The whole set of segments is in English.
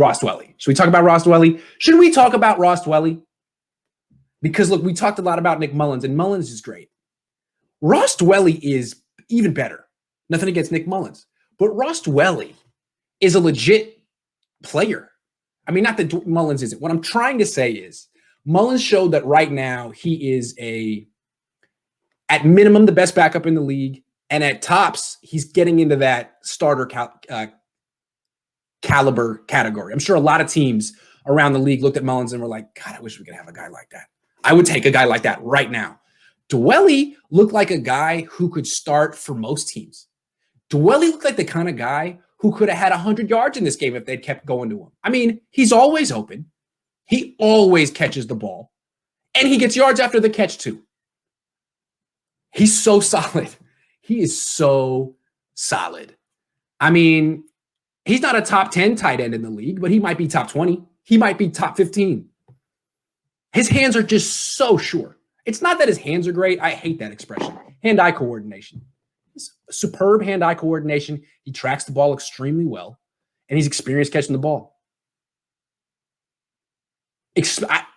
Ross Dwelley. Should we talk about Ross Dwelley? Should we talk about Ross Dwelley? Because, look, we talked a lot about Nick Mullins, and Mullins is great. Ross Dwelley is even better. Nothing against Nick Mullins. But Ross Dwelley is a legit player. I mean, not that Mullins isn't. What I'm trying to say is Mullins showed that right now he is at minimum, the best backup in the league. And at tops, he's getting into that starter caliber category. I'm sure a lot of teams around the league looked at Mullins and were like, God, I wish we could have a guy like that. I would take a guy like that right now. Dwelley looked like a guy who could start for most teams. Dwelley looked like the kind of guy who could have had 100 yards in this game if they'd kept going to him. I mean, he's always open. He always catches the ball. And he gets yards after the catch, too. He's so solid. He is so solid. I mean, he's not a top 10 tight end in the league, but he might be top 20. He might be top 15. His hands are just so sure. It's not that his hands are great. I hate that expression. Hand-eye coordination. Superb hand-eye coordination. He tracks the ball extremely well, and he's experienced catching the ball.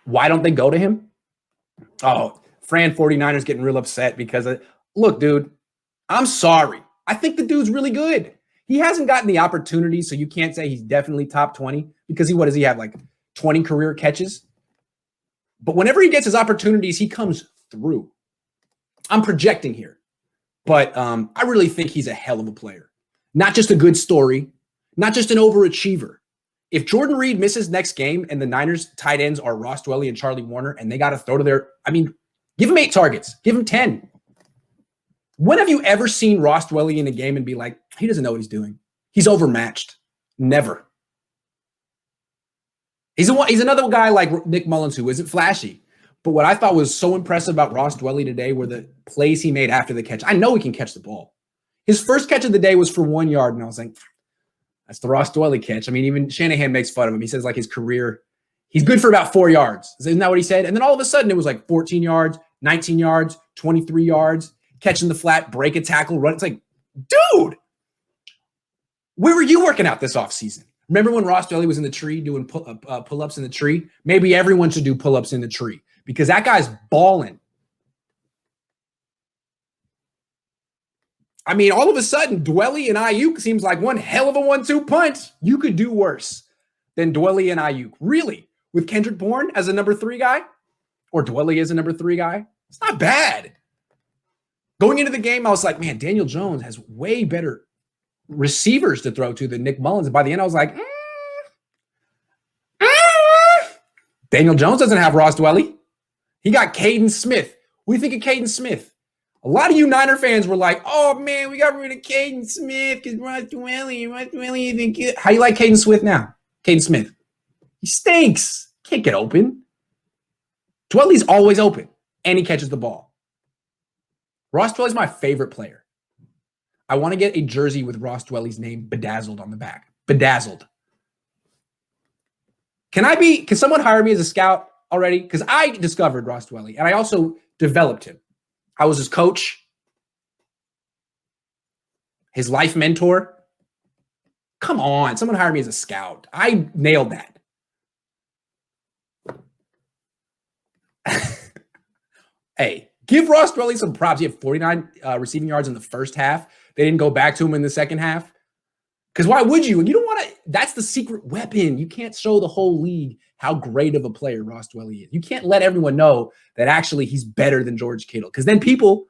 Why don't they go to him? Oh, Fran 49ers getting real upset because, look, dude, I'm sorry. I think the dude's really good. He hasn't gotten the opportunity, so you can't say he's definitely top 20 because what does he have, like 20 career catches? But whenever he gets his opportunities, he comes through. I'm projecting here. But I really think he's a hell of a player. Not just a good story, not just an overachiever. If Jordan Reed misses next game and the Niners tight ends are Ross Dwelley and Charlie Warner and they got to throw to give him 8 targets. Give him 10. When have you ever seen Ross Dwelley in a game and be like, he doesn't know what he's doing? He's overmatched. Never. He's another guy like Nick Mullins who isn't flashy. But what I thought was so impressive about Ross Dwelley today were the plays he made after the catch. I know he can catch the ball. His first catch of the day was for 1 yard, and I was like, that's the Ross Dwelley catch. I mean, even Shanahan makes fun of him. He says, like, his career, he's good for about 4 yards. Isn't that what he said? And then all of a sudden, it was like 14 yards, 19 yards, 23 yards, catching the flat, break a tackle, run. It's like, dude, where were you working out this offseason? Remember when Ross Dwelley was in the tree doing pull-ups in the tree? Maybe everyone should do pull-ups in the tree because that guy's balling. I mean, all of a sudden, Dwelley and Ayuk seems like one hell of a 1-2 punch. You could do worse than Dwelley and Ayuk. Really? With Kendrick Bourne as a number 3 guy? Or Dwelley as a number 3 guy? It's not bad. Going into the game, I was like, man, Daniel Jones has way better receivers to throw to than Nick Mullins. And by the end, I was like, Daniel Jones doesn't have Ross Dwelley. He got Caden Smith. What do you think of Caden Smith? A lot of you Niner fans were like, oh, man, we got rid of Caden Smith because Ross Dwelley isn't good. How you like Caden Smith now? Caden Smith. He stinks. Can't get open. Dwelley's always open, and he catches the ball. Ross Dwelley's my favorite player. I want to get a jersey with Ross Dwelley's name bedazzled on the back. Bedazzled. Can someone hire me as a scout already? Because I discovered Ross Dwelley, and I also developed him. I was his coach, his life mentor. Come on, someone hire me as a scout. I nailed that. Hey, give Ross Dwelley some props. He had 49 receiving yards in the first half. They didn't go back to him in the second half. Because why would you? And you don't want to. That's the secret weapon. You can't show the whole league how great of a player Ross Dwelley is. You can't let everyone know that actually he's better than George Kittle. Because then people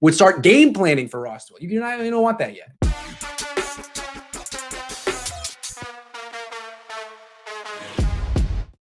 would start game planning for Ross Dwelley. You don't want that yet.